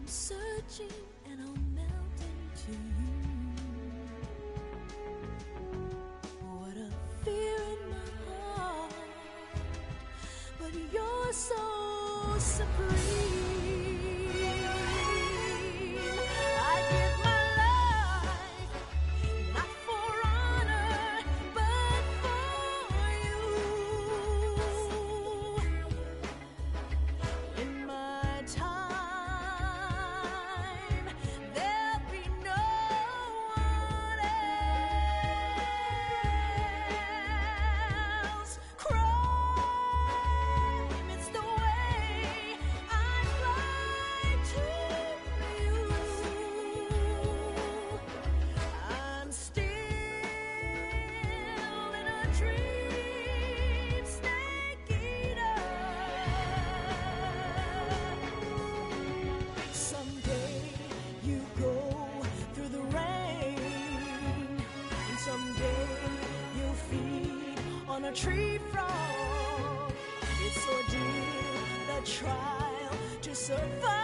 searching and I'll melt into you. What a fear in my heart, but you're so supreme. I give my life, not for honor, but for you. In my time, there'll be no one else. Crime, it's the way I fly to you. I'm still in a dream, snake eater. Someday you go through the rain, and someday you'll feed on a tree frog. It's ordeal, the trial to survive.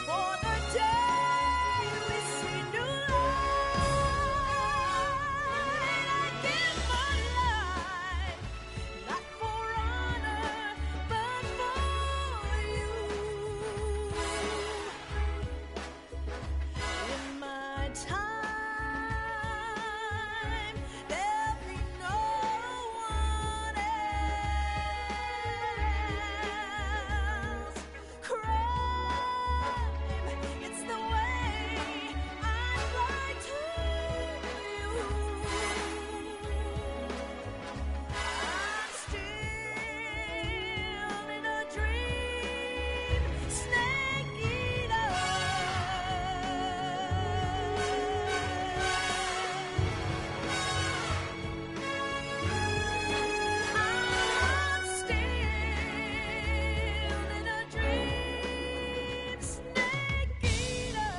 For the day we see new light, I give my life, not for honor, but for you. In my time, there'll be no one else. Crime, it's the way I fly to you. I'm still in a dream, snake eater. I'm still in a dream, snake eater.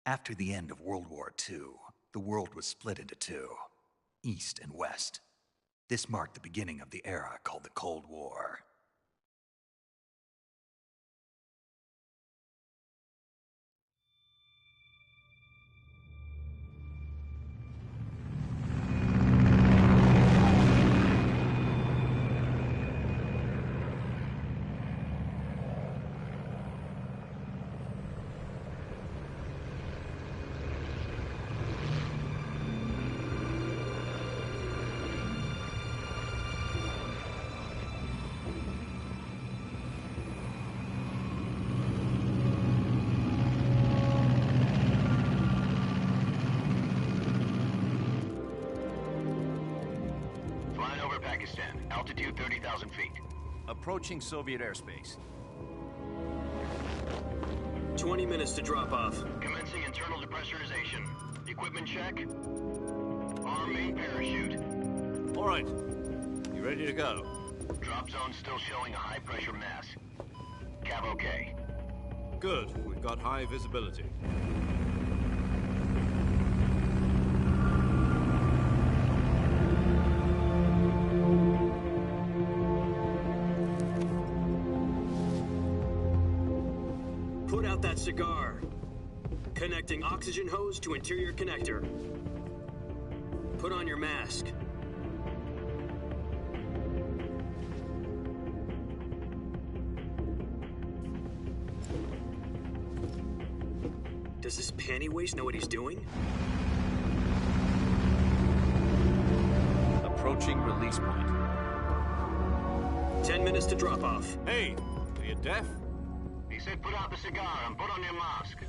After the end of World War II, the world was split into two, East and West. This marked the beginning of the era called the Cold War. Uzbekistan. Altitude 30,000 feet. Approaching Soviet airspace. 20 minutes to drop off. Commencing internal depressurization. Equipment check. Arm main parachute. All right. You ready to go? Drop zone still showing a high pressure mass. Cav okay. Good. We've got high visibility. Put out that cigar. Connecting oxygen hose to interior connector. Put on your mask. Does this panty waste know what he's doing? Approaching release point. 10 minutes to drop off. Hey, are you deaf? He said put out the cigar and put on your mask.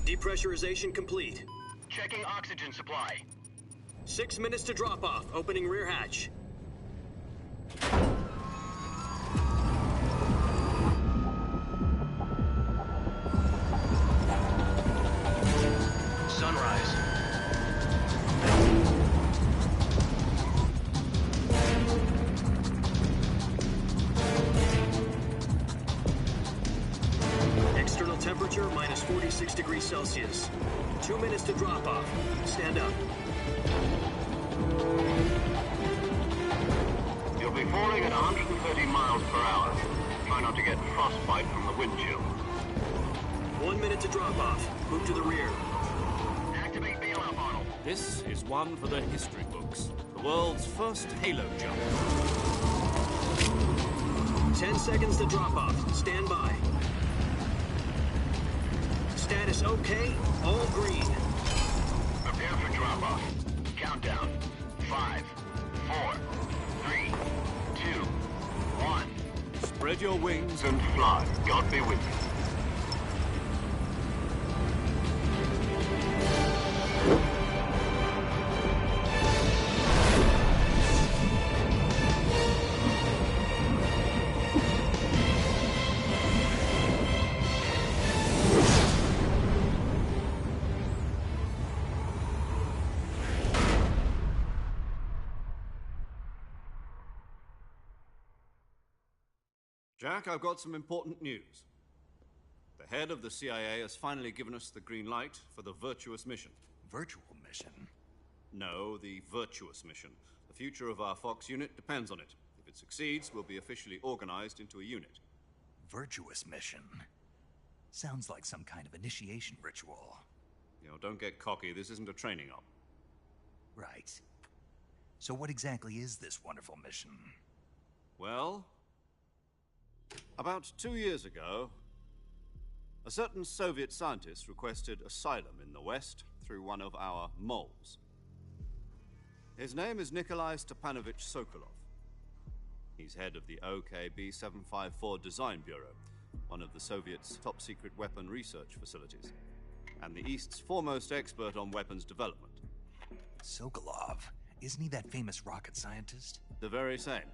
Depressurization complete. Checking oxygen supply. 6 minutes to drop off. Opening rear hatch. Sunrise. External temperature minus 46 degrees Celsius. 2 minutes to drop off. Stand up. You'll be falling at 130 miles per hour. Try not to get frostbite from the wind chill. 1 minute to drop off. Move to the rear. Activate bailout model. This is one for the history books. The world's first halo jump. 10 seconds to drop off. Stand by. Status okay. All green. Prepare for drop-off. Countdown. 5, 4, 3, 2, 1. Spread your wings. And fly. God be with you. Jack, I've got some important news. The head of the CIA has finally given us the green light for the virtuous mission. Virtual mission? No, the virtuous mission. The future of our Fox unit depends on it. If it succeeds, we'll be officially organized into a unit. Virtuous mission? Sounds like some kind of initiation ritual. You know, don't get cocky. This isn't a training op. Right. So what exactly is this wonderful mission? Well, about 2 years ago, a certain Soviet scientist requested asylum in the West through one of our moles. His name is Nikolai Stepanovich Sokolov. He's head of the OKB 754 Design Bureau, one of the Soviets' top-secret weapon research facilities, and the East's foremost expert on weapons development. Sokolov? Isn't he that famous rocket scientist? The very same.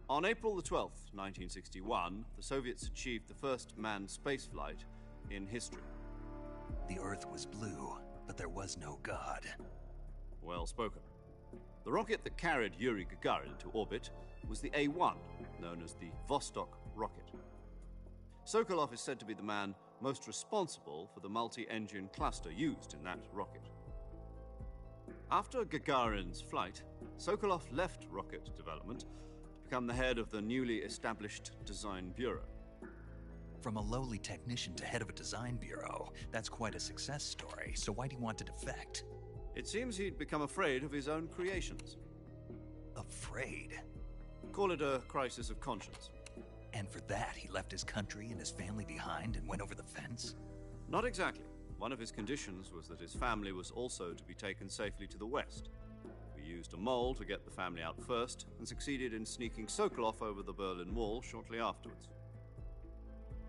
On April the 12th, 1961, the Soviets achieved the first manned spaceflight in history. The Earth was blue, but there was no God. Well spoken. The rocket that carried Yuri Gagarin to orbit was the A-1, known as the Vostok rocket. Sokolov is said to be the man most responsible for the multi-engine cluster used in that rocket. After Gagarin's flight, Sokolov left rocket development to become the head of the newly established Design Bureau. From a lowly technician to head of a design bureau, that's quite a success story. So why do you want to defect? It seems he'd become afraid of his own creations. Afraid? Call it a crisis of conscience. And for that, he left his country and his family behind and went over the fence? Not exactly. One of his conditions was that his family was also to be taken safely to the West. For used a mole to get the family out first and succeeded in sneaking Sokolov over the Berlin Wall shortly afterwards.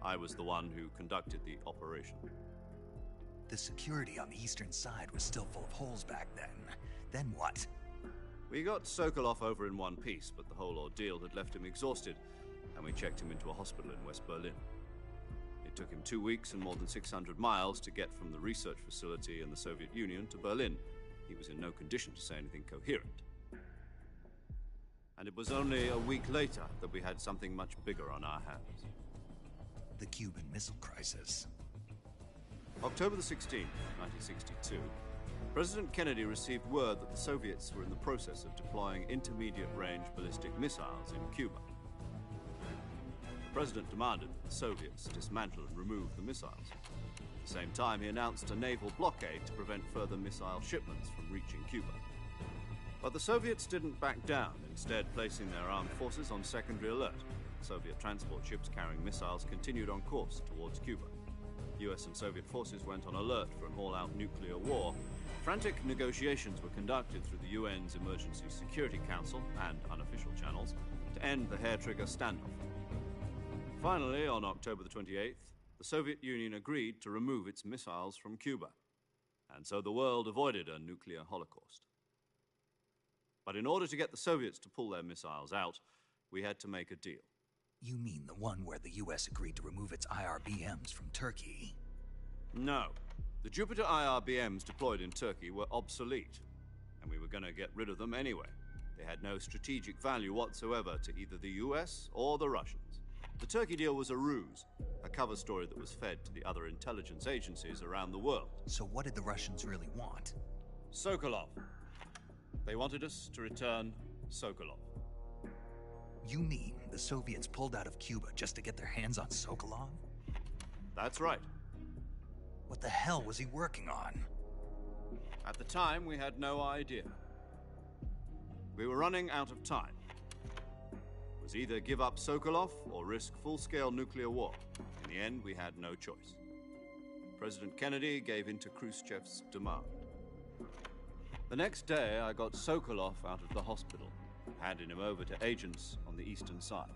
I was the one who conducted the operation. The security on the eastern side was still full of holes back then. Then what? We got Sokolov over in one piece, but the whole ordeal had left him exhausted, and we checked him into a hospital in West Berlin. It took him 2 weeks and more than 600 miles to get from the research facility in the Soviet Union to Berlin. He was in no condition to say anything coherent. And it was only a week later that we had something much bigger on our hands. The Cuban Missile Crisis. October the 16th, 1962, President Kennedy received word that the Soviets were in the process of deploying intermediate-range ballistic missiles in Cuba. The president demanded that the Soviets dismantle and remove the missiles. At the same time, he announced a naval blockade to prevent further missile shipments from reaching Cuba. But the Soviets didn't back down, instead placing their armed forces on secondary alert. Soviet transport ships carrying missiles continued on course towards Cuba. US and Soviet forces went on alert for an all-out nuclear war. Frantic negotiations were conducted through the UN's Emergency Security Council and unofficial channels to end the hair-trigger standoff. Finally, on October the 28th, the Soviet Union agreed to remove its missiles from Cuba, and so the world avoided a nuclear holocaust. But in order to get the Soviets to pull their missiles out, we had to make a deal. You mean the one where the US agreed to remove its IRBMs from Turkey? No. The Jupiter IRBMs deployed in Turkey were obsolete, and we were going to get rid of them anyway. They had no strategic value whatsoever to either the US or the Russians. The Turkey deal was a ruse, a cover story that was fed to the other intelligence agencies around the world. So what did the Russians really want? Sokolov. They wanted us to return Sokolov. You mean the Soviets pulled out of Cuba just to get their hands on Sokolov? That's right. What the hell was he working on? At the time, we had no idea. We were running out of time. It was either give up Sokolov or risk full-scale nuclear war. In the end, we had no choice. President Kennedy gave in to Khrushchev's demand. The next day, I got Sokolov out of the hospital, handing him over to agents on the eastern side.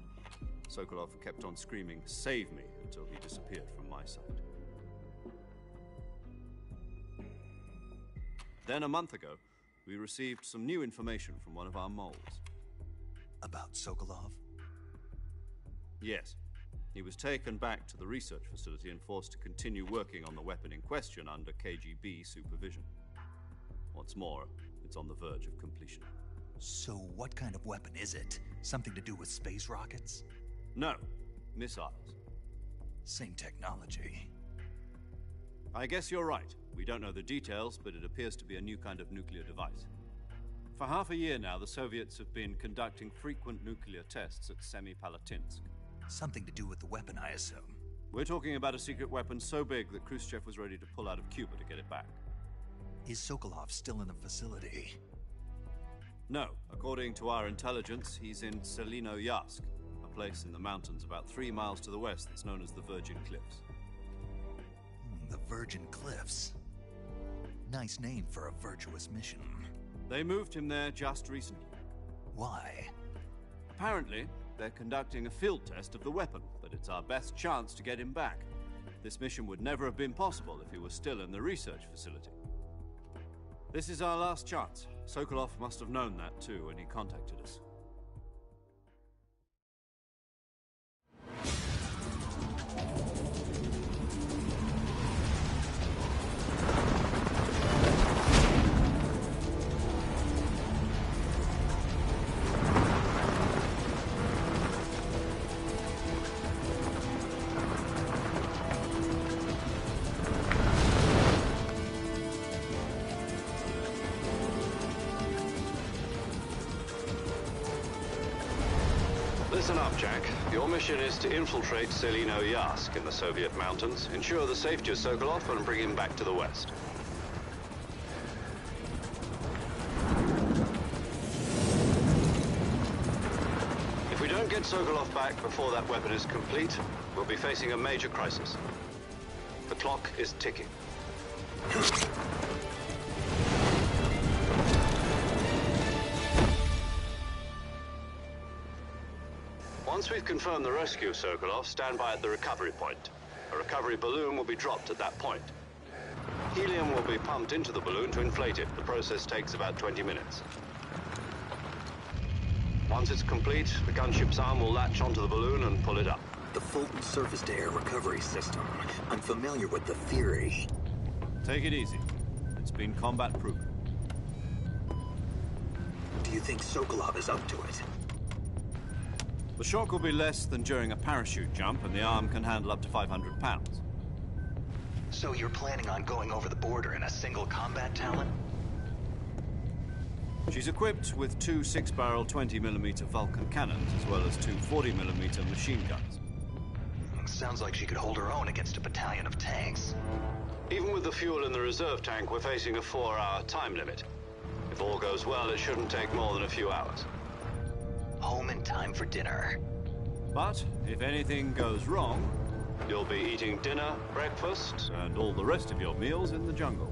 Sokolov kept on screaming, "Save me," until he disappeared from my sight. Then, a month ago, we received some new information from one of our moles. About Sokolov? Yes. He was taken back to the research facility and forced to continue working on the weapon in question under KGB supervision. What's more, it's on the verge of completion. So what kind of weapon is it? Something to do with space rockets? No, missiles. Same technology. I guess you're right. We don't know the details, but it appears to be a new kind of nuclear device. For half a year now, the Soviets have been conducting frequent nuclear tests at Semipalatinsk. Something to do with the weapon, I assume. We're talking about a secret weapon so big that Khrushchev was ready to pull out of Cuba to get it back. Is Sokolov still in the facility? No. According to our intelligence, he's in Selino-Yarsk, a place in the mountains about 3 miles to the west that's known as the Virgin Cliffs. The Virgin Cliffs. Nice name for a virtuous mission. They moved him there just recently. Why? Apparently, they're conducting a field test of the weapon, but it's our best chance to get him back. This mission would never have been possible if he was still in the research facility. This is our last chance. Sokolov must have known that too when he contacted us. Listen up, Jack. Your mission is to infiltrate Selino-Yarsk in the Soviet mountains, ensure the safety of Sokolov, and bring him back to the west. If we don't get Sokolov back before that weapon is complete, we'll be facing a major crisis. The clock is ticking. Once we've confirmed the rescue, Sokolov, stand by at the recovery point. A recovery balloon will be dropped at that point. Helium will be pumped into the balloon to inflate it. The process takes about 20 minutes. Once it's complete, the gunship's arm will latch onto the balloon and pull it up. The Fulton surface-to-air recovery system. I'm familiar with the theory. Take it easy. It's been combat-proven. Do you think Sokolov is up to it? The shock will be less than during a parachute jump, and the arm can handle up to 500 pounds. So you're planning on going over the border in a single combat Talon? She's equipped with two 6-barrel 20mm Vulcan cannons, as well as two 40mm machine guns. Sounds like she could hold her own against a battalion of tanks. Even with the fuel in the reserve tank, we're facing a 4-hour time limit. If all goes well, it shouldn't take more than a few hours. Home in time for dinner. But if anything goes wrong, You'll be eating dinner, breakfast, and all the rest of your meals in the jungle.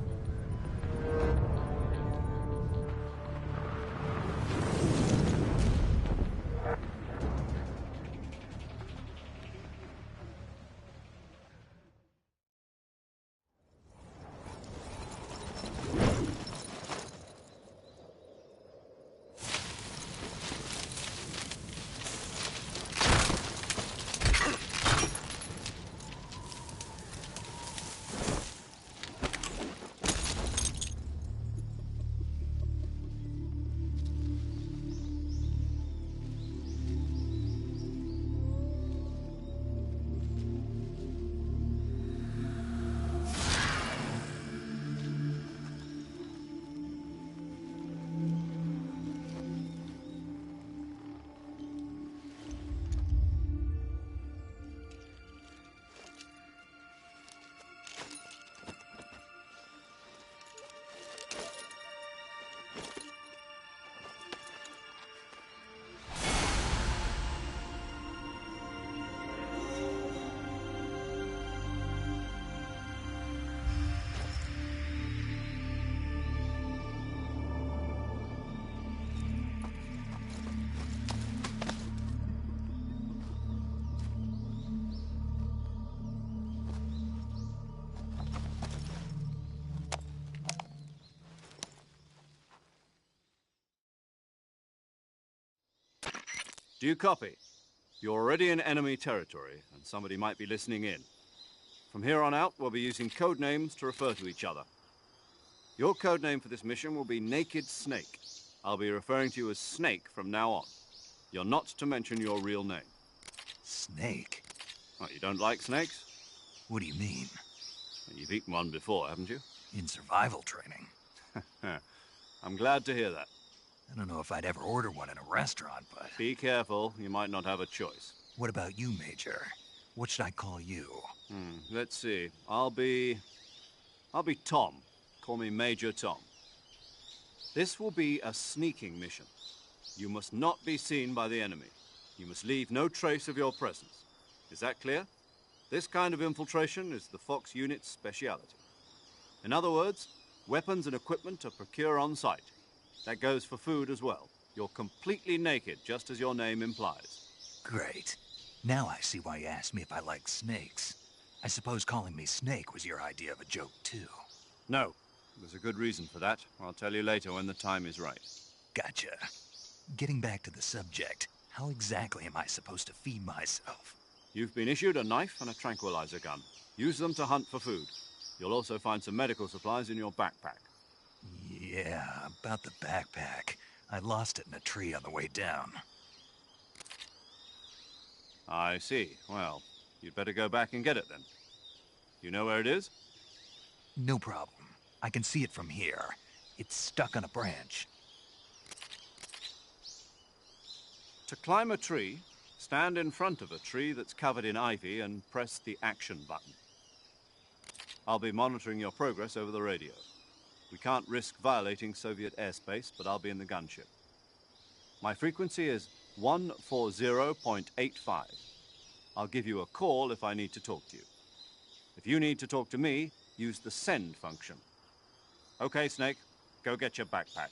Do you copy? You're already in enemy territory, and somebody might be listening in. From here on out, we'll be using code names to refer to each other. Your code name for this mission will be Naked Snake. I'll be referring to you as Snake from now on. You're not to mention your real name. Snake? What, you don't like snakes? What do you mean? You've eaten one before, haven't you? In survival training. I'm glad to hear that. I don't know if I'd ever order one in a restaurant, but... Be careful, you might not have a choice. What about you, Major? What should I call you? Let's see. I'll be Tom. Call me Major Tom. This will be a sneaking mission. You must not be seen by the enemy. You must leave no trace of your presence. Is that clear? This kind of infiltration is the Fox unit's speciality. In other words, weapons and equipment are procured on site. That goes for food as well. You're completely naked, just as your name implies. Great. Now I see why you asked me if I like snakes. I suppose calling me Snake was your idea of a joke, too. No. There's a good reason for that. I'll tell you later when the time is right. Gotcha. Getting back to the subject, how exactly am I supposed to feed myself? You've been issued a knife and a tranquilizer gun. Use them to hunt for food. You'll also find some medical supplies in your backpack. Yeah, about the backpack. I lost it in a tree on the way down. I see. Well, you'd better go back and get it then. You know where it is? No problem. I can see it from here. It's stuck on a branch. To climb a tree, stand in front of a tree that's covered in ivy and press the action button. I'll be monitoring your progress over the radio. We can't risk violating Soviet airspace, but I'll be in the gunship. My frequency is 140.85. I'll give you a call if I need to talk to you. If you need to talk to me, use the send function. Okay, Snake, go get your backpack.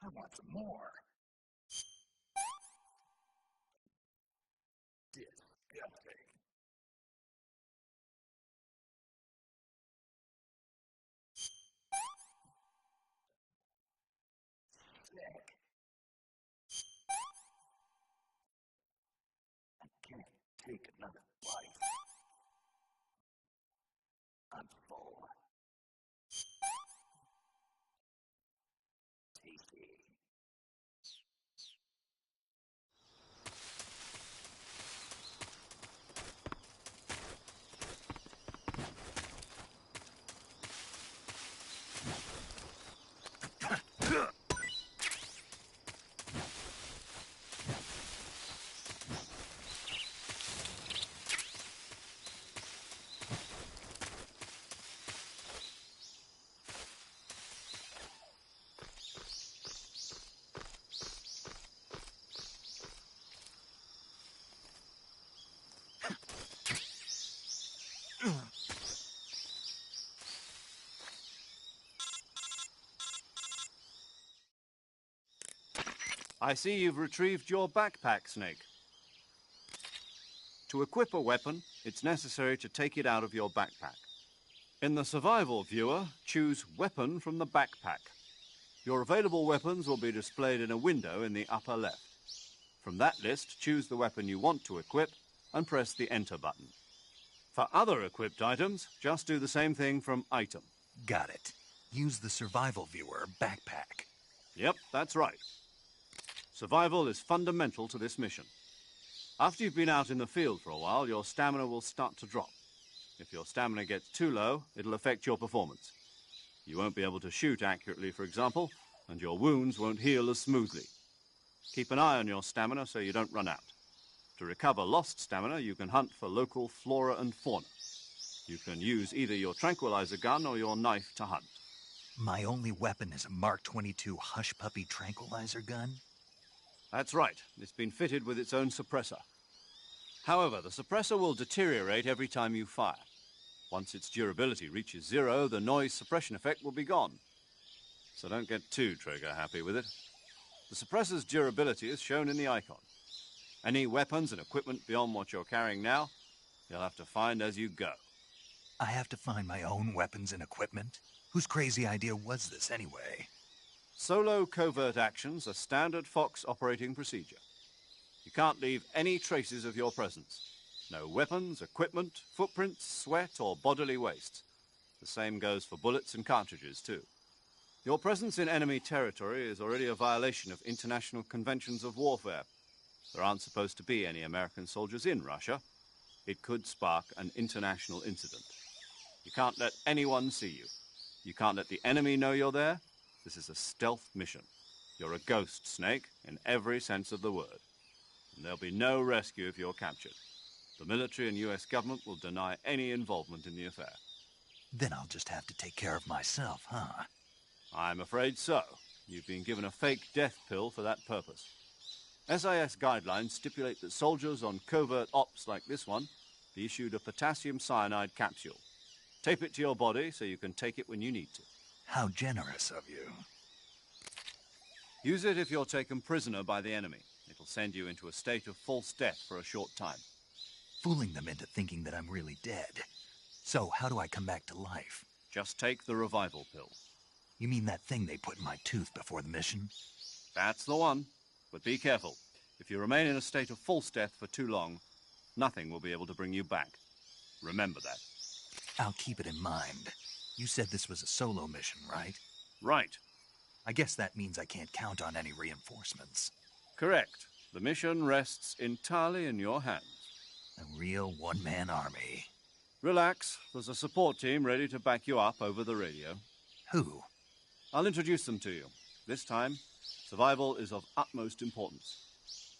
I want some more. Disgusting. Sick. I can't take another bite. I'm full. Tasty. I see you've retrieved your backpack, Snake. To equip a weapon, it's necessary to take it out of your backpack. In the survival viewer, choose Weapon from the backpack. Your available weapons will be displayed in a window in the upper left. From that list, choose the weapon you want to equip and press the Enter button. For other equipped items, just do the same thing from Item. Got it. Use the survival viewer backpack. Yep, that's right. Survival is fundamental to this mission. After you've been out in the field for a while, your stamina will start to drop. If your stamina gets too low, it'll affect your performance. You won't be able to shoot accurately, for example, and your wounds won't heal as smoothly. Keep an eye on your stamina so you don't run out. To recover lost stamina, you can hunt for local flora and fauna. You can use either your tranquilizer gun or your knife to hunt. My only weapon is a Mark 22 Hush Puppy tranquilizer gun? That's right. It's been fitted with its own suppressor. However, the suppressor will deteriorate every time you fire. Once its durability reaches 0, the noise suppression effect will be gone. So don't get too trigger happy with it. The suppressor's durability is shown in the icon. Any weapons and equipment beyond what you're carrying now, you'll have to find as you go. I have to find my own weapons and equipment? Whose crazy idea was this anyway? Solo covert actions are standard Fox operating procedure. You can't leave any traces of your presence. No weapons, equipment, footprints, sweat, or bodily waste. The same goes for bullets and cartridges, too. Your presence in enemy territory is already a violation of international conventions of warfare. There aren't supposed to be any American soldiers in Russia. It could spark an international incident. You can't let anyone see you. You can't let the enemy know you're there. This is a stealth mission. You're a ghost, Snake, in every sense of the word. And there'll be no rescue if you're captured. The military and US government will deny any involvement in the affair. Then I'll just have to take care of myself, huh? I'm afraid so. You've been given a fake death pill for that purpose. SIS guidelines stipulate that soldiers on covert ops like this one be issued a potassium cyanide capsule. Tape it to your body so you can take it when you need to. How generous of you. Use it if you're taken prisoner by the enemy. It'll send you into a state of false death for a short time. Fooling them into thinking that I'm really dead. So, how do I come back to life? Just take the revival pill. You mean that thing they put in my tooth before the mission? That's the one. But be careful. If you remain in a state of false death for too long, nothing will be able to bring you back. Remember that. I'll keep it in mind. You said this was a solo mission, right? Right. I guess that means I can't count on any reinforcements. Correct. The mission rests entirely in your hands. A real one-man army. Relax. There's a support team ready to back you up over the radio. Who? I'll introduce them to you. This time, survival is of utmost importance.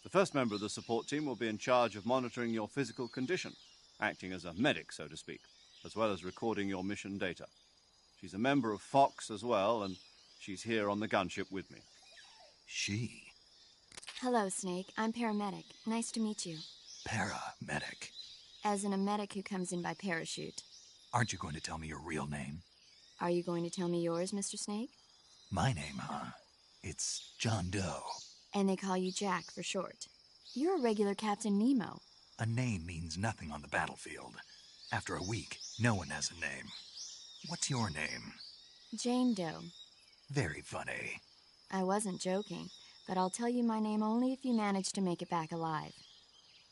The first member of the support team will be in charge of monitoring your physical condition, acting as a medic, so to speak, as well as recording your mission data. She's a member of Fox as well, and she's here on the gunship with me. She? Hello, Snake. I'm paramedic. Nice to meet you. Paramedic. As in a medic who comes in by parachute. Aren't you going to tell me your real name? Are you going to tell me yours, Mr. Snake? My name, huh? It's John Doe. And they call you Jack for short. You're a regular Captain Nemo. A name means nothing on the battlefield. After a week, no one has a name. What's your name? Jane Doe. Very funny. I wasn't joking, but I'll tell you my name only if you manage to make it back alive.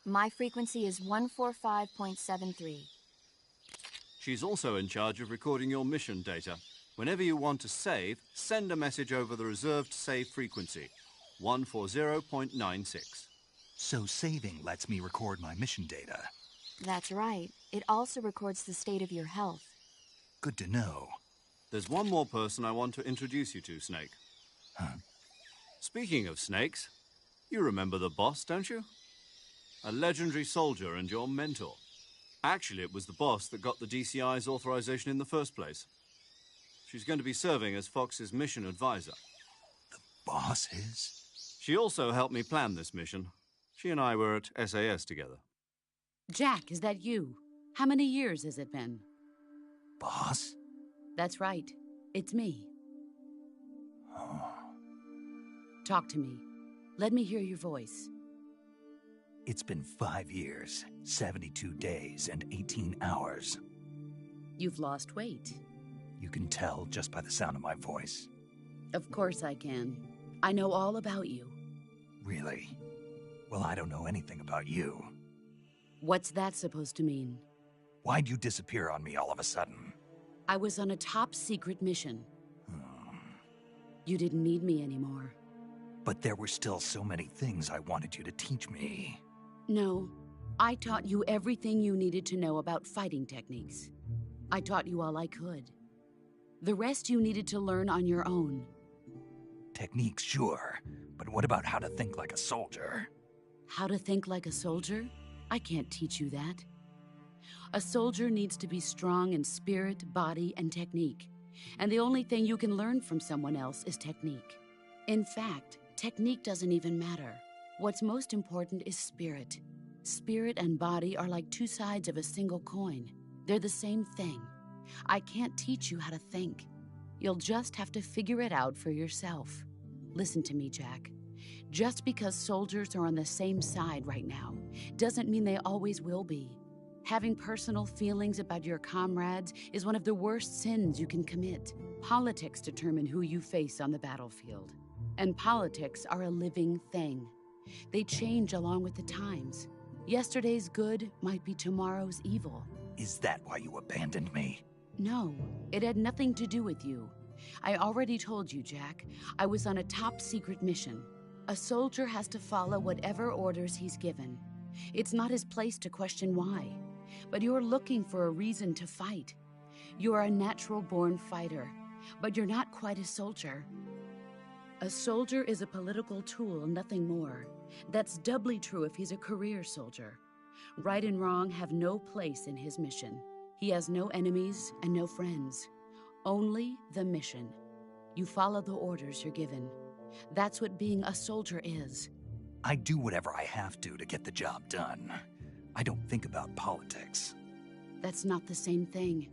My frequency is 145.73. She's also in charge of recording your mission data. Whenever you want to save, send a message over the reserved save frequency, 140.96. So saving lets me record my mission data. That's right. It also records the state of your health. Good to know. There's one more person I want to introduce you to, Snake. Huh? Speaking of snakes, you remember the boss, don't you? A legendary soldier and your mentor. Actually, it was the boss that got the DCI's authorization in the first place. She's going to be serving as Fox's mission advisor. The boss is? She also helped me plan this mission. She and I were at SAS together. Jack, is that you? How many years has it been? Boss? That's right. It's me. Oh. Talk to me. Let me hear your voice. It's been 5 years, 72 days, and 18 hours. You've lost weight. You can tell just by the sound of my voice. Of course I can. I know all about you. Really? Well, I don't know anything about you. What's that supposed to mean? Why'd you disappear on me all of a sudden? I was on a top-secret mission. You didn't need me anymore. But there were still so many things I wanted you to teach me. No, I taught you everything you needed to know about fighting techniques. I taught you all I could. The rest you needed to learn on your own. Techniques, sure. But what about how to think like a soldier? How to think like a soldier? I can't teach you that. A soldier needs to be strong in spirit, body, and technique. And the only thing you can learn from someone else is technique. In fact, technique doesn't even matter. What's most important is spirit. Spirit and body are like two sides of a single coin. They're the same thing. I can't teach you how to think. You'll just have to figure it out for yourself. Listen to me, Jack. Just because soldiers are on the same side right now doesn't mean they always will be. Having personal feelings about your comrades is one of the worst sins you can commit. Politics determine who you face on the battlefield. And politics are a living thing. They change along with the times. Yesterday's good might be tomorrow's evil. Is that why you abandoned me? No, it had nothing to do with you. I already told you, Jack. I was on a top-secret mission. A soldier has to follow whatever orders he's given. It's not his place to question why. But you're looking for a reason to fight. You're a natural-born fighter, but you're not quite a soldier. A soldier is a political tool, nothing more. That's doubly true if he's a career soldier. Right and wrong have no place in his mission. He has no enemies and no friends. Only the mission. You follow the orders you're given. That's what being a soldier is. I do whatever I have to get the job done. I don't think about politics. That's not the same thing.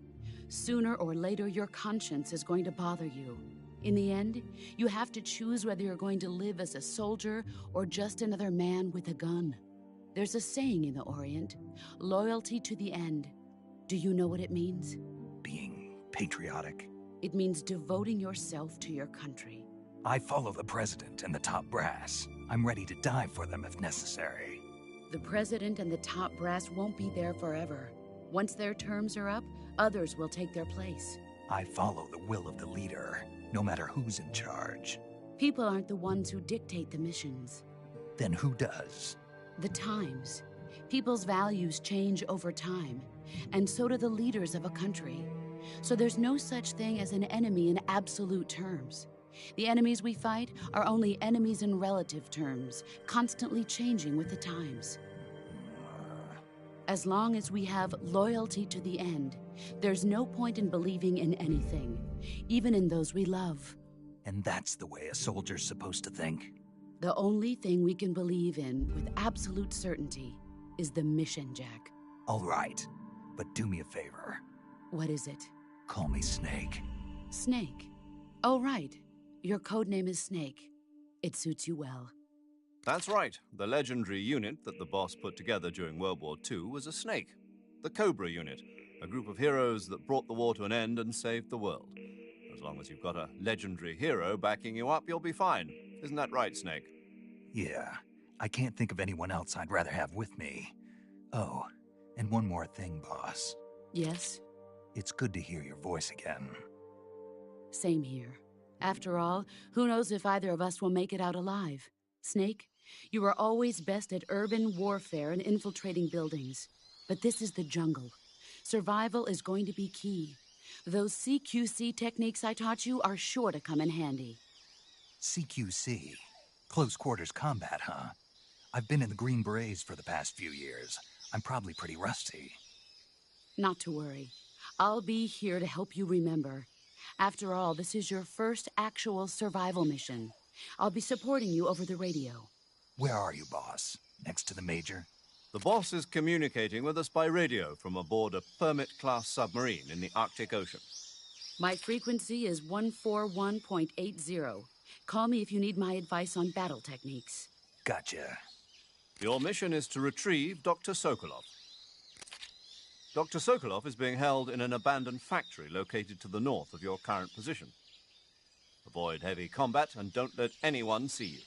Sooner or later, your conscience is going to bother you. In the end, you have to choose whether you're going to live as a soldier or just another man with a gun. There's a saying in the Orient, loyalty to the end. Do you know what it means? Being patriotic. It means devoting yourself to your country. I follow the president and the top brass. I'm ready to die for them if necessary. The president and the top brass won't be there forever. Once their terms are up, others will take their place. I follow the will of the leader, no matter who's in charge. People aren't the ones who dictate the missions. Then who does? The times. People's values change over time. and so do the leaders of a country. So there's no such thing as an enemy in absolute terms. The enemies we fight are only enemies in relative terms, constantly changing with the times. As long as we have loyalty to the end, there's no point in believing in anything, even in those we love. And that's the way a soldier's supposed to think? The only thing we can believe in with absolute certainty is the mission, Jack. All right, but do me a favor. What is it? Call me Snake. Snake. Oh, right. Your code name is Snake. It suits you well. That's right. The legendary unit that the boss put together during World War II was a snake. The Cobra unit, a group of heroes that brought the war to an end and saved the world. As long as you've got a legendary hero backing you up, you'll be fine. Isn't that right, Snake? Yeah, I can't think of anyone else I'd rather have with me. Oh, and one more thing, boss. Yes? It's good to hear your voice again. Same here. After all, who knows if either of us will make it out alive? Snake, you are always best at urban warfare and infiltrating buildings. But this is the jungle. Survival is going to be key. Those CQC techniques I taught you are sure to come in handy. CQC? Close quarters combat, huh? I've been in the Green Berets for the past few years. I'm probably pretty rusty. Not to worry. I'll be here to help you remember. After all, this is your first actual survival mission. I'll be supporting you over the radio. Where are you, boss? Next to the Major? The boss is communicating with us by radio from aboard a Permit-class submarine in the Arctic Ocean. My frequency is 141.80. Call me if you need my advice on battle techniques. Gotcha. Your mission is to retrieve Dr. Sokolov. Dr. Sokolov is being held in an abandoned factory located to the north of your current position. Avoid heavy combat and don't let anyone see you.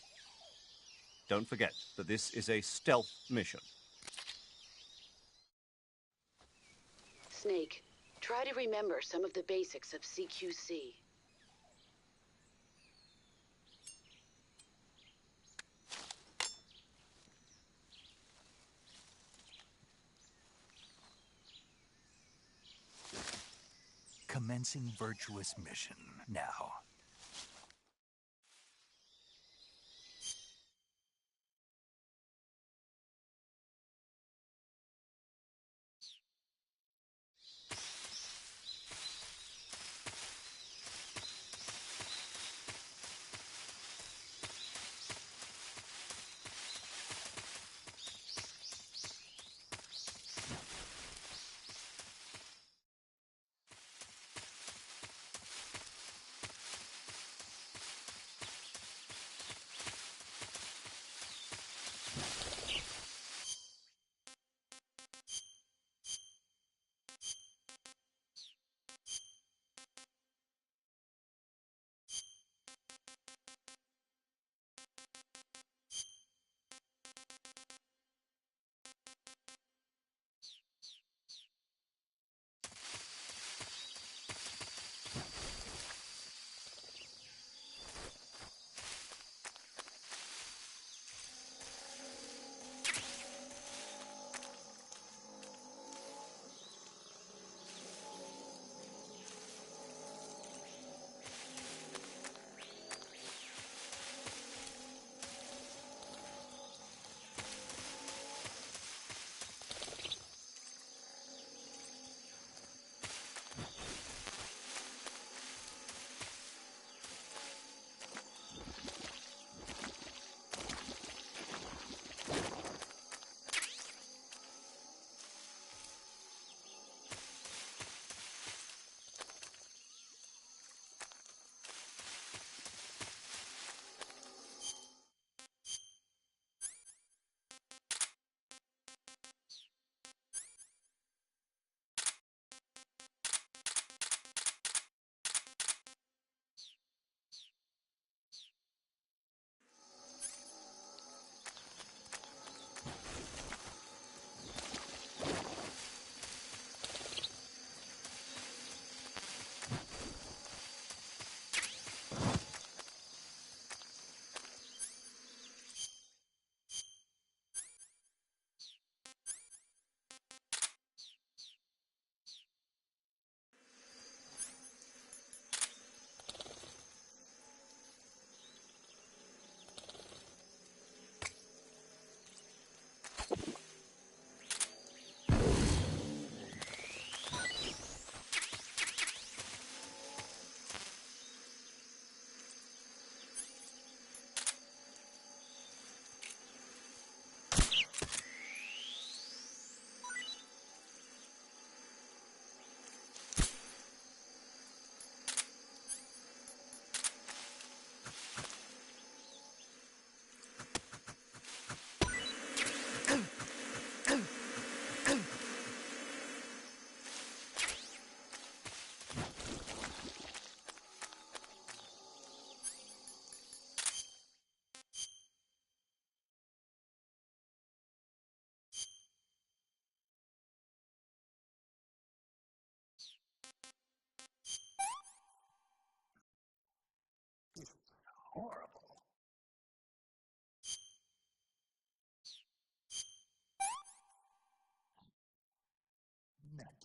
Don't forget that this is a stealth mission. Snake, try to remember some of the basics of CQC. Commencing virtuous mission now.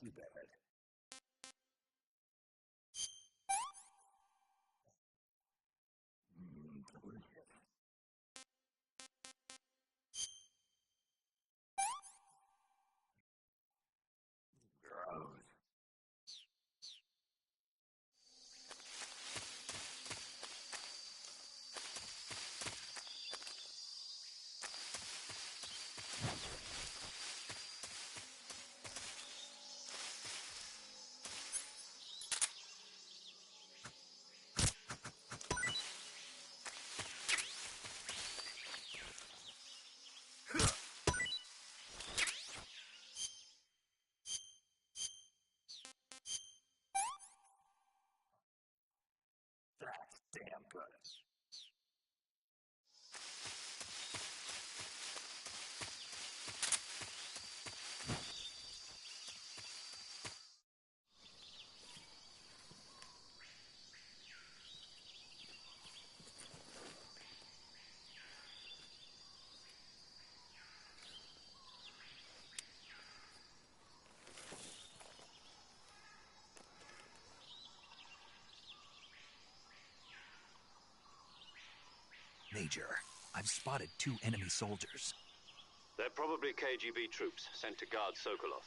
too bad. Delicious. Gross. That's damn good. Major, I've spotted 2 enemy soldiers. They're probably KGB troops sent to guard Sokolov.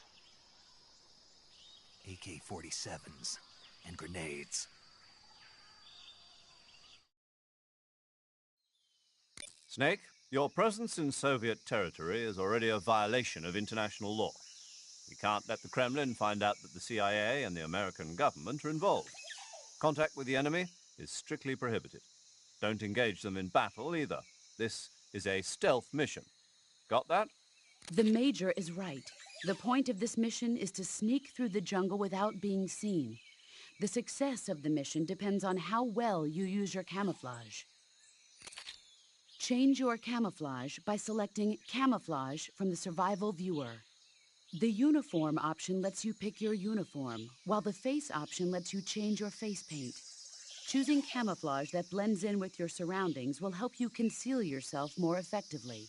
AK-47s and grenades. Snake, your presence in Soviet territory is already a violation of international law. We can't let the Kremlin find out that the CIA and the American government are involved. Contact with the enemy is strictly prohibited. Don't engage them in battle either. This is a stealth mission. Got that? The Major is right. The point of this mission is to sneak through the jungle without being seen. The success of the mission depends on how well you use your camouflage. Change your camouflage by selecting Camouflage from the Survival Viewer. The Uniform option lets you pick your uniform, while the Face option lets you change your face paint. Choosing camouflage that blends in with your surroundings will help you conceal yourself more effectively.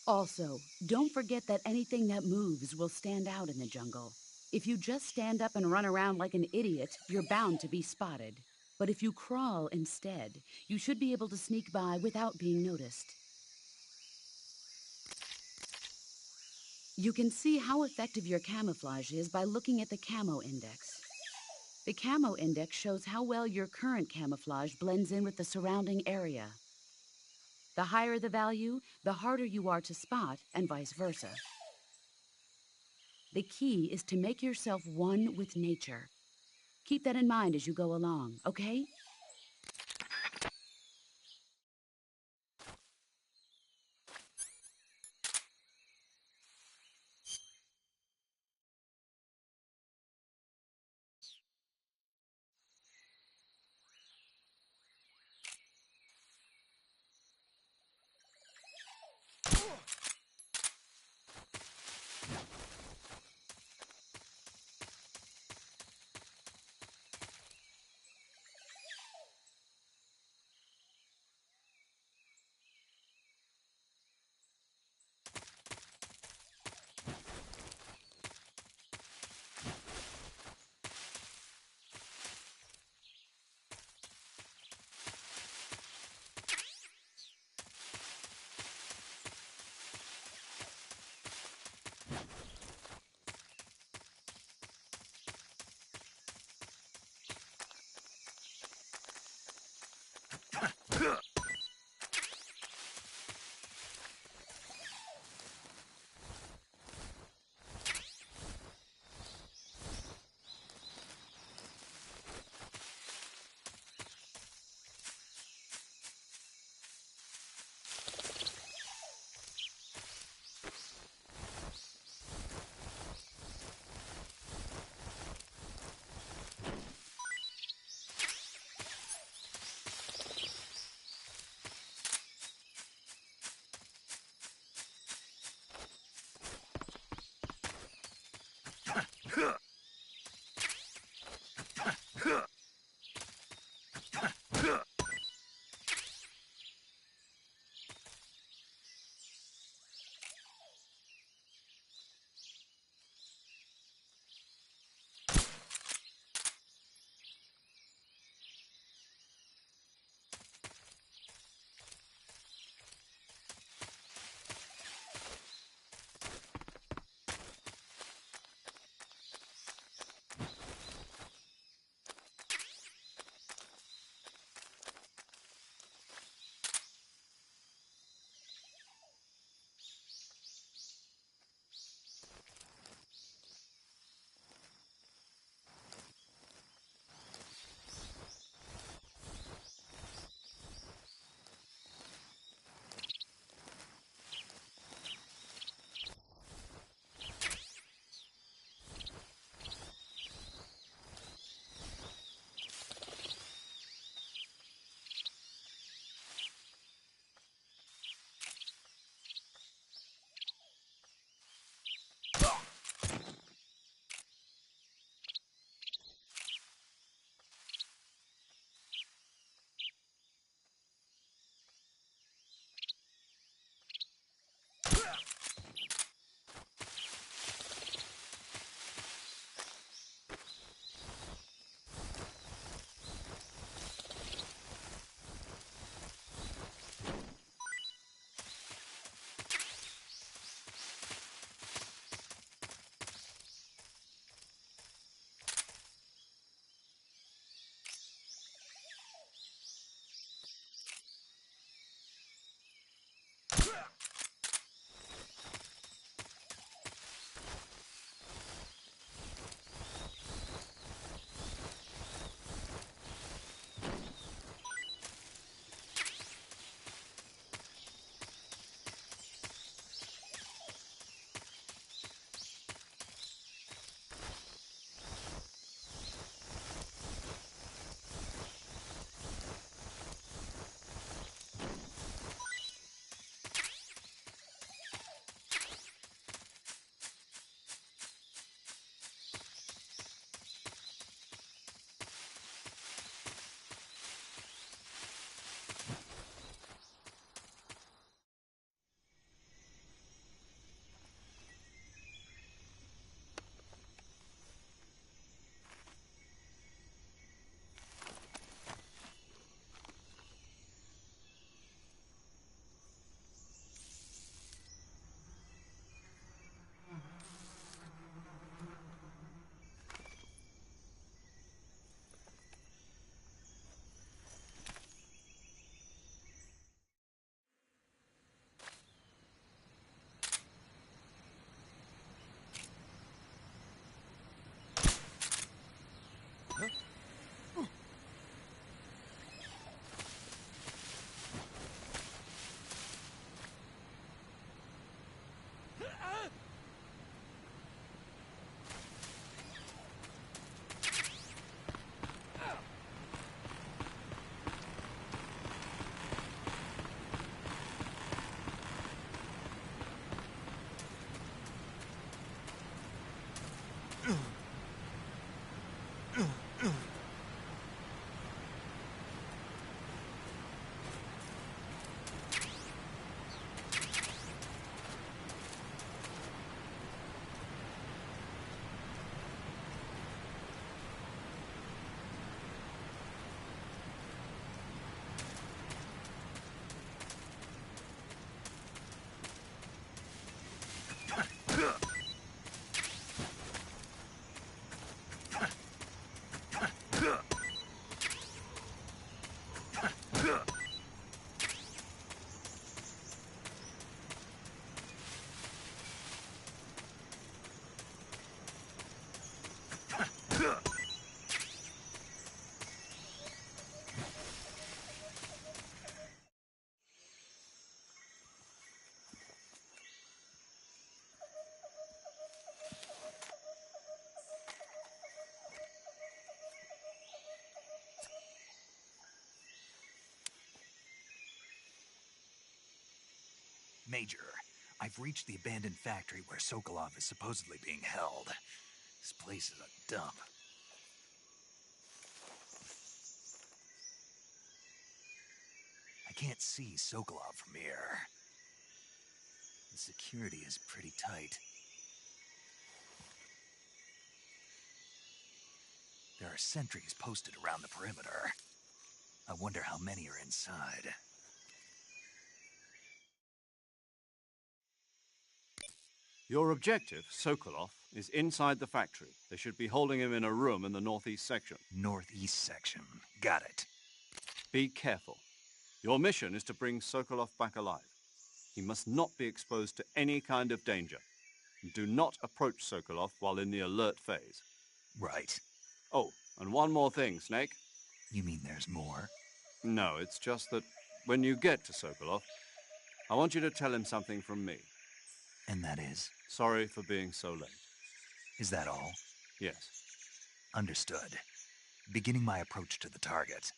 Also, don't forget that anything that moves will stand out in the jungle. If you just stand up and run around like an idiot, you're bound to be spotted. But if you crawl instead, you should be able to sneak by without being noticed. You can see how effective your camouflage is by looking at the Camo Index. The Camo Index shows how well your current camouflage blends in with the surrounding area. The higher the value, the harder you are to spot, and vice versa. The key is to make yourself one with nature. Keep that in mind as you go along, okay? Major, I've reached the abandoned factory where Sokolov is supposedly being held. This place is a dump. I can't see Sokolov from here. The security is pretty tight. There are sentries posted around the perimeter. I wonder how many are inside. Your objective, Sokolov, is inside the factory. They should be holding him in a room in the northeast section. Northeast section. Got it. Be careful. Your mission is to bring Sokolov back alive. He must not be exposed to any kind of danger. Do not approach Sokolov while in the alert phase. Right. Oh, and one more thing, Snake. You mean there's more? No, it's just that when you get to Sokolov, I want you to tell him something from me. And that is? Sorry for being so late. Is that all? Yes. Understood. Beginning my approach to the target.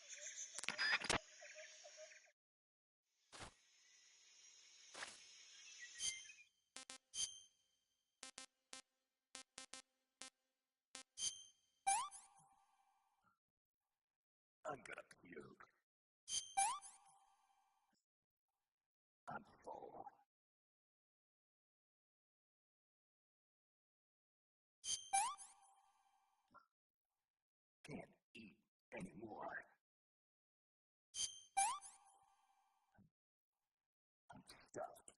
I'm gonna puke. I'm full. Can't eat anymore. I'm stuffed.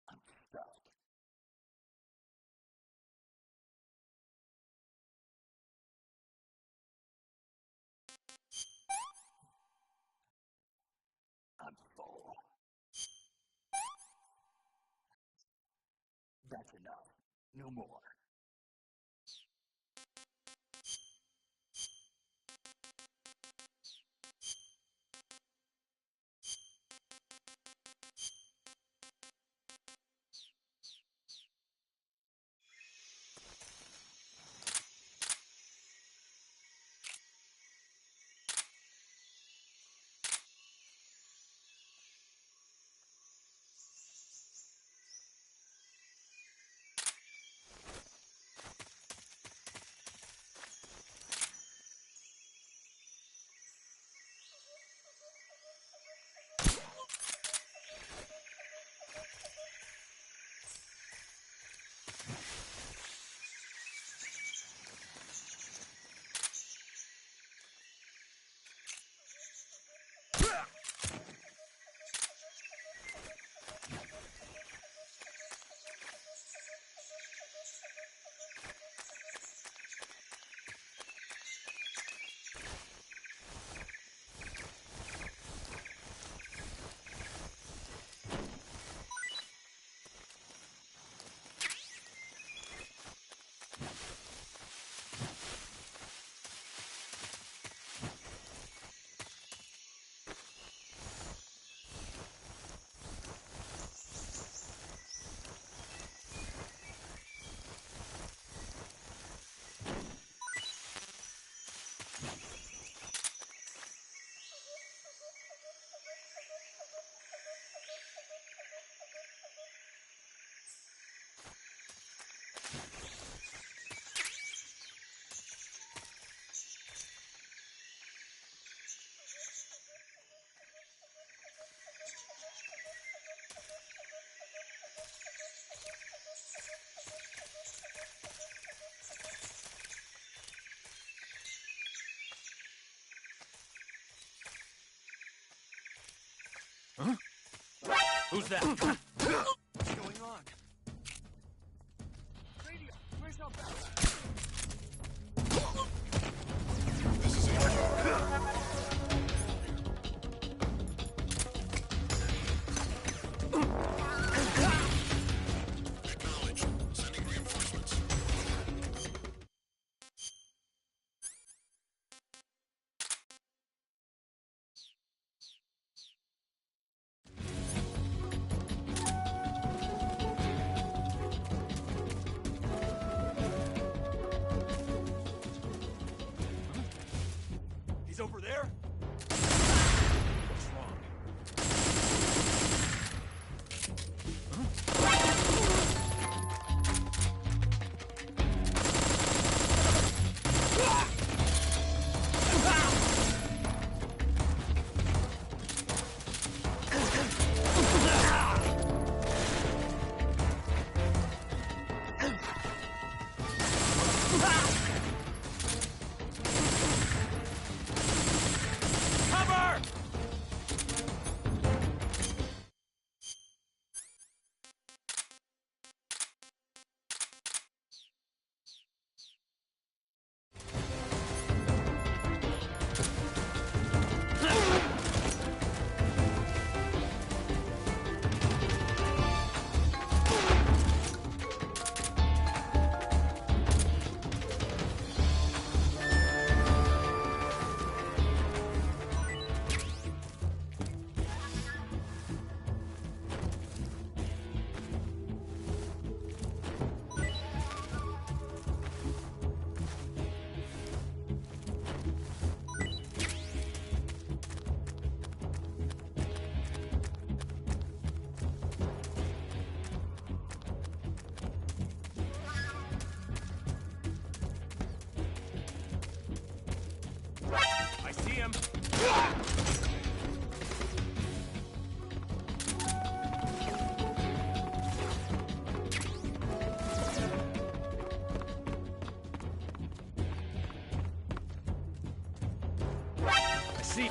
I'm stuffed. I'm full. That's enough. No more. Who's that? What's going on? Radio, where's our back? Acknowledged. Sending reinforcements. He's over there? What's wrong? Cover! I see him. I see.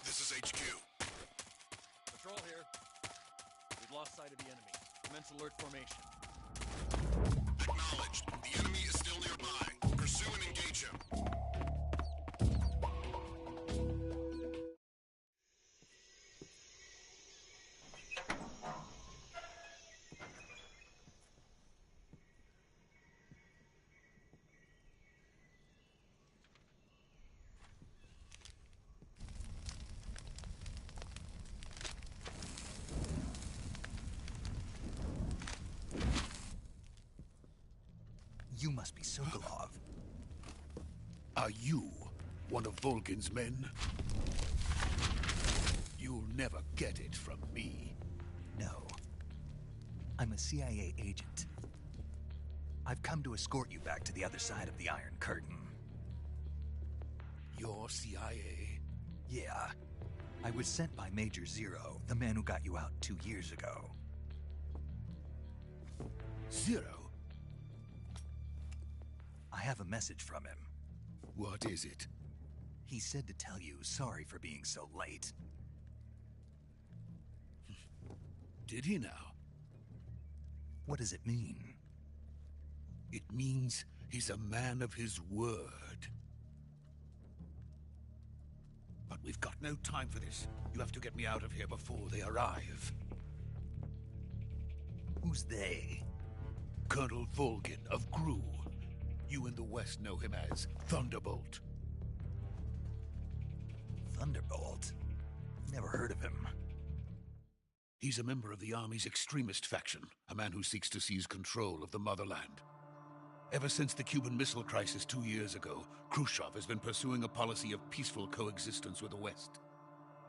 This is HQ. Patrol here. We've lost sight of the enemy. Commence alert formation. Acknowledged. The enemy is still nearby. Pursue and engage him. You must be Sokolov. Are you one of Volgin's men? You'll never get it from me. No. I'm a CIA agent. I've come to escort you back to the other side of the Iron Curtain. You're CIA? Yeah. I was sent by Major Zero, the man who got you out 2 years ago. Zero? I have a message from him. What is it? He said to tell you sorry for being so late. Did he now? What does it mean? It means He's a man of his word. But we've got no time for this. You have to get me out of here before they arrive. Who's they? Colonel Volgin of Gru. You in the West know him as Thunderbolt. Thunderbolt? Never heard of him. He's a member of the Army's extremist faction, a man who seeks to seize control of the motherland. Ever since the Cuban Missile Crisis 2 years ago, Khrushchev has been pursuing a policy of peaceful coexistence with the West.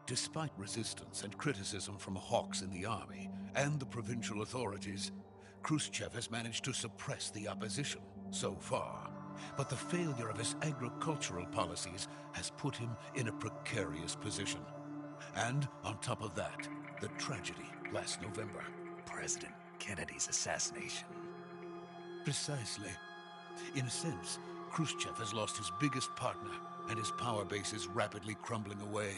Despite resistance and criticism from hawks in the army and the provincial authorities, Khrushchev has managed to suppress the opposition so far. But the failure of his agricultural policies has put him in a precarious position. And on top of that, the tragedy last November. President Kennedy's assassination. Precisely. In a sense, Khrushchev has lost his biggest partner, and his power base is rapidly crumbling away.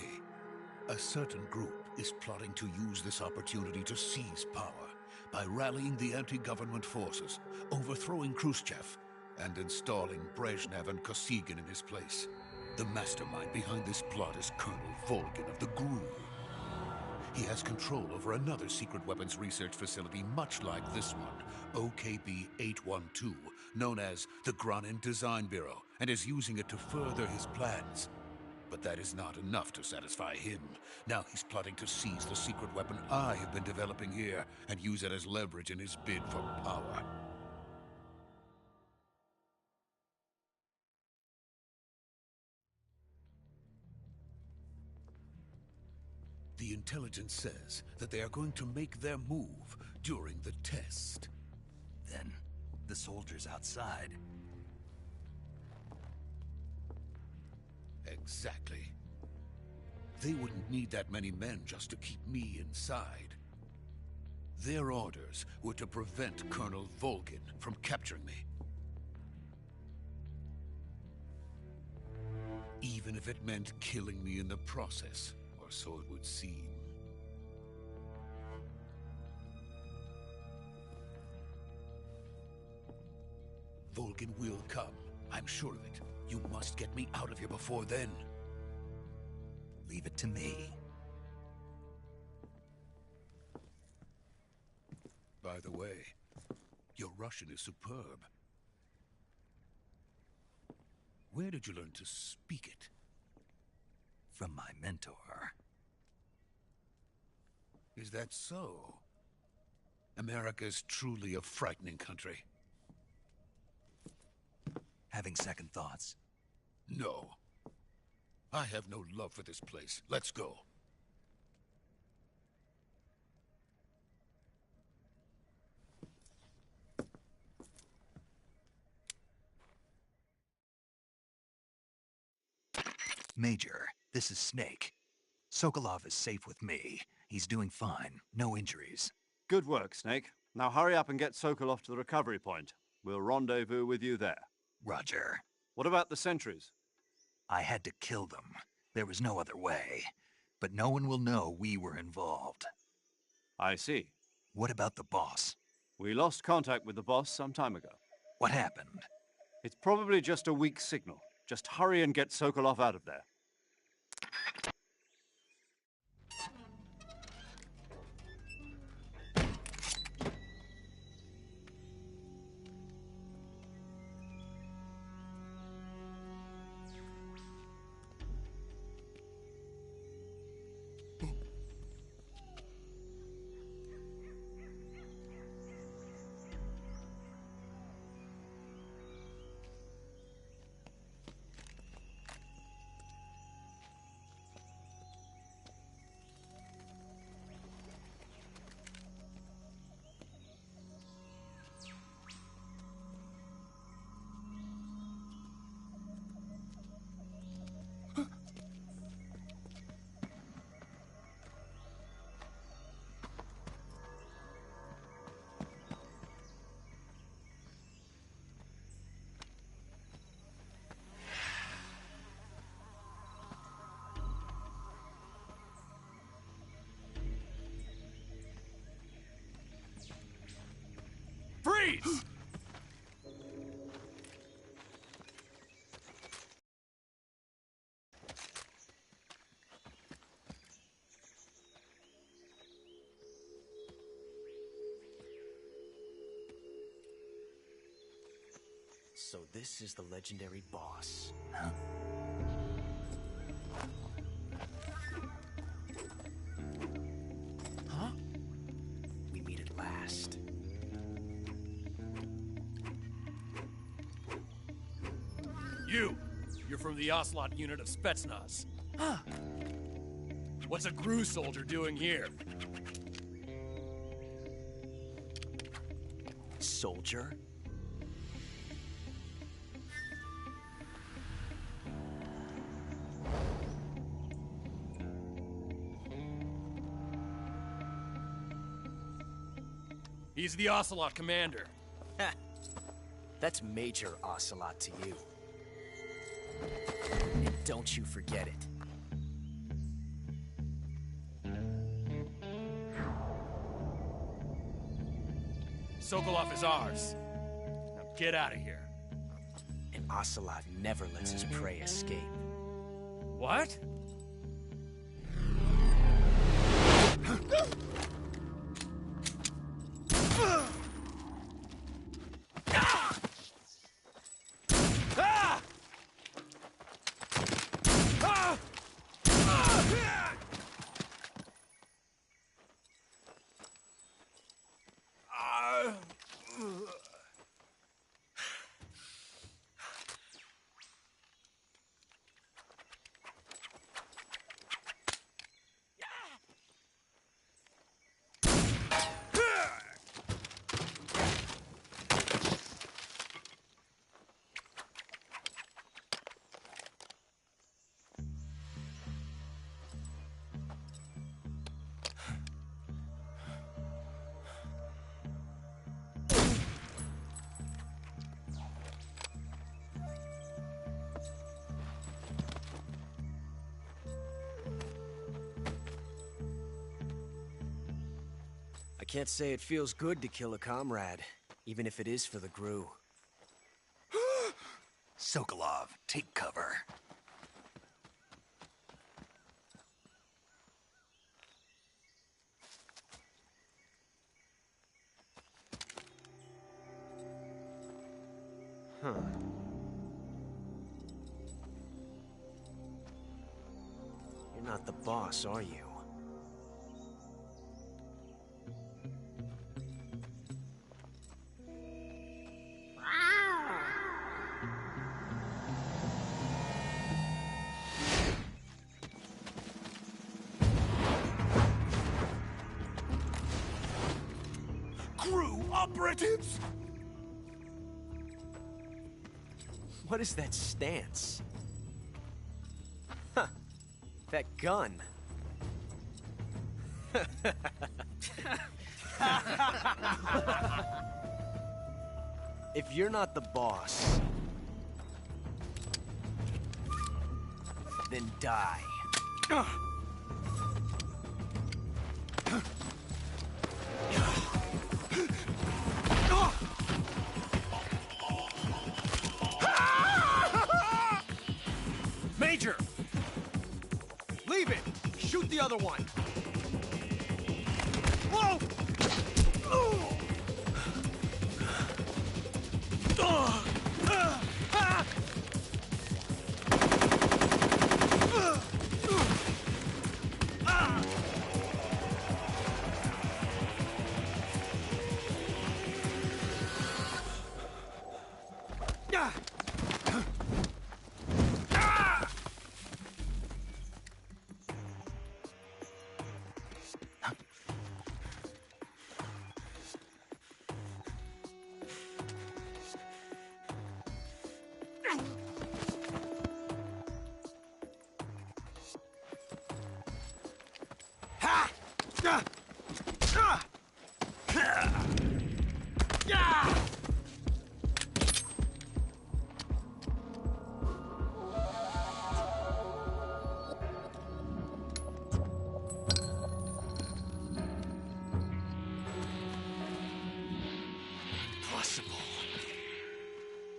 A certain group is plotting to use this opportunity to seize power by rallying the anti-government forces, overthrowing Khrushchev, and installing Brezhnev and Kosygin in his place. The mastermind behind this plot is Colonel Volgin of the GRU. He has control over another secret weapons research facility much like this one, OKB-812, known as the Granin Design Bureau, and is using it to further his plans. But that is not enough to satisfy him. Now he's plotting to seize the secret weapon I have been developing here and use it as leverage in his bid for power. The intelligence says that they are going to make their move during the test. Then, the soldiers outside. Exactly. They wouldn't need that many men just to keep me inside. Their orders were to prevent Colonel Volgin from capturing me. Even if it meant killing me in the process, or so it would seem. Volgin will come. I'm sure of it. You must get me out of here before then. Leave it to me. By the way, your Russian is superb. Where did you learn to speak it? From my mentor. Is that so? America's truly a frightening country. Having second thoughts? No. I have no love for this place. Let's go. Major, this is Snake. Sokolov is safe with me. He's doing fine. No injuries. Good work, Snake. Now hurry up and get Sokolov to the recovery point. We'll rendezvous with you there. Roger. What about the sentries? I had to kill them. There was no other way. But no one will know we were involved. I see. What about the boss? We lost contact with the boss some time ago. What happened? It's probably just a weak signal. Just hurry and get Sokolov out of there. Freeze! So this is the legendary boss. Huh? Huh? We meet at last. You're from the Ocelot unit of Spetsnaz. Huh. What's a GRU soldier doing here? Soldier? He's the Ocelot commander. Ha! That's Major Ocelot to you. And don't you forget it. Sokolov is ours. Now get out of here. And Ocelot never lets his prey escape. What? I can't say it feels good to kill a comrade, even if it is for the GRU. Sokolov, take cover. Huh. You're not the boss, are you? GRU operatives! What is that stance? Huh. That gun. If you're not the boss, then die. Major! Leave it! Shoot the other one! Whoa!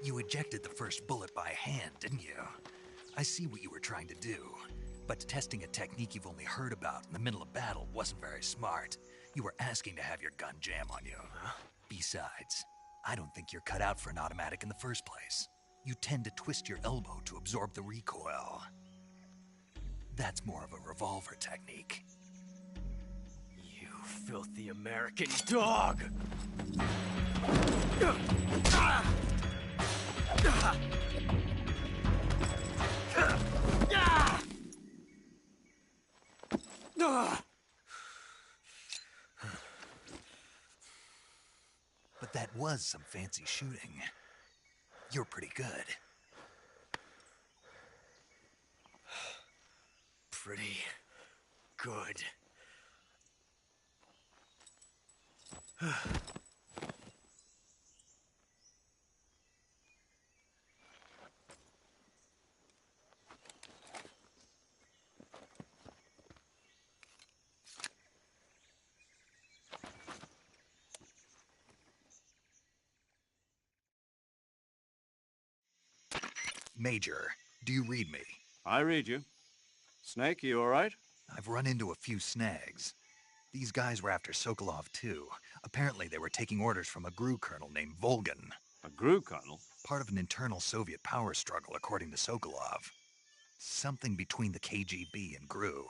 You ejected the first bullet by hand, didn't you? I see what you were trying to do. But testing a technique you've only heard about in the middle of battle wasn't very smart. You were asking to have your gun jam on you. Besides, I don't think you're cut out for an automatic in the first place. You tend to twist your elbow to absorb the recoil. That's more of a revolver technique. You filthy American dog! But that was some fancy shooting. You're pretty good. Pretty good. Major, do you read me? I read you. Snake, you all right? I've run into a few snags. These guys were after Sokolov, too. Apparently they were taking orders from a GRU colonel named Volgan. A GRU colonel? Part of an internal Soviet power struggle, according to Sokolov. Something between the KGB and GRU.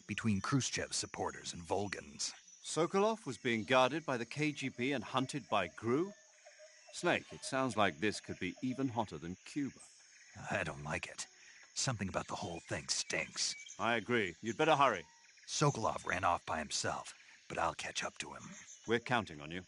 Between Khrushchev's supporters and Volgan's. Sokolov was being guarded by the KGB and hunted by GRU? Snake, it sounds like this could be even hotter than Cuba. I don't like it. Something about the whole thing stinks. I agree. You'd better hurry. Sokolov ran off by himself, but I'll catch up to him. We're counting on you.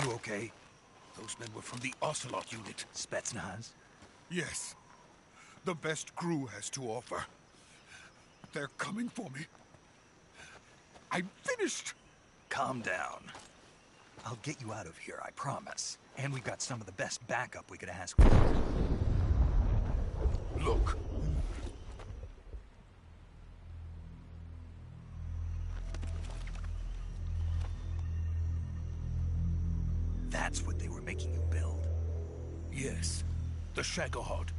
You okay? Those men were from the Ocelot unit. Spetsnaz? Yes. The best GRU has to offer. They're coming for me. I'm finished! Calm down. I'll get you out of here, I promise. And we've got some of the best backup we could ask for. Look. That's what they were making you build? Yes. The Shagohod.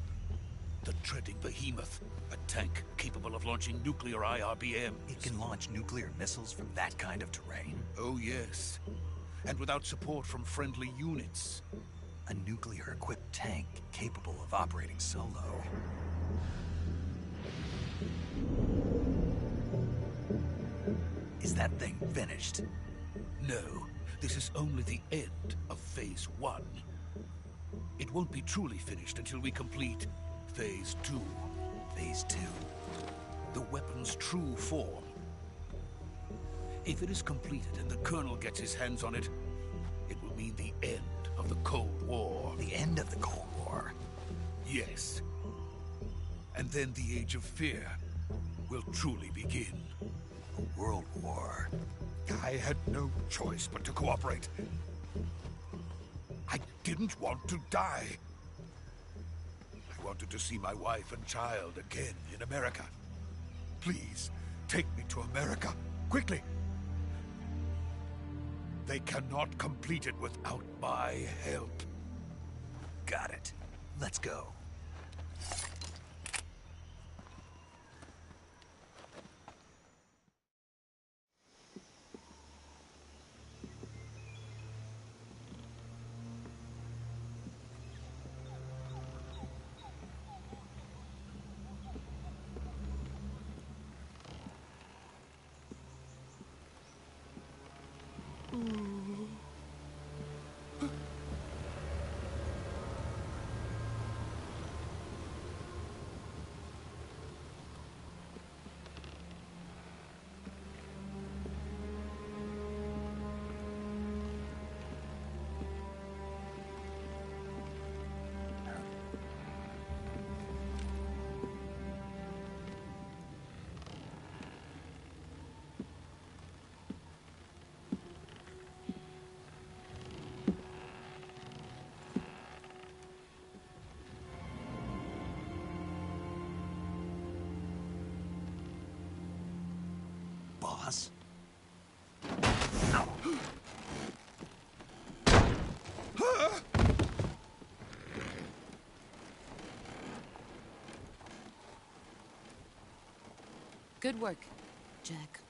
The treading behemoth. A tank capable of launching nuclear IRBMs. It can launch nuclear missiles from that kind of terrain? Oh, yes. And without support from friendly units. A nuclear-equipped tank capable of operating solo. Is that thing finished? No. This is only the end of Phase 1. It won't be truly finished until we complete Phase 2. Phase 2? The weapon's true form. If it is completed and the Colonel gets his hands on it, it will mean the end of the Cold War. The end of the Cold War? Yes. And then the Age of Fear will truly begin. A world war. I had no choice but to cooperate. I didn't want to die. I wanted to see my wife and child again in America. Please, take me to America, quickly. They cannot complete it without my help. Got it. Let's go. boss. Good work, Jack.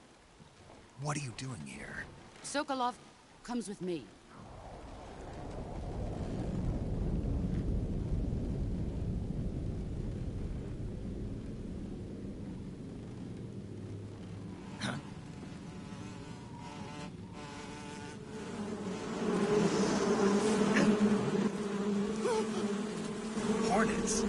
What are you doing here? Sokolov comes with me. Hornets?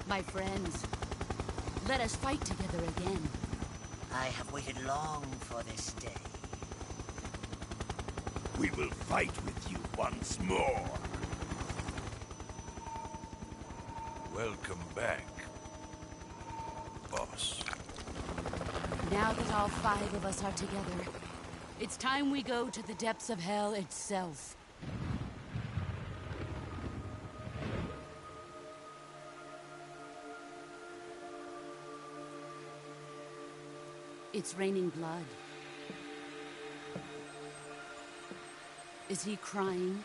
My friends, let us fight together again. I have waited long for this day. We will fight with you once more. Welcome back, boss. Now that all 5 of us are together, it's time we go to the depths of hell itself. It's raining blood. Is he crying?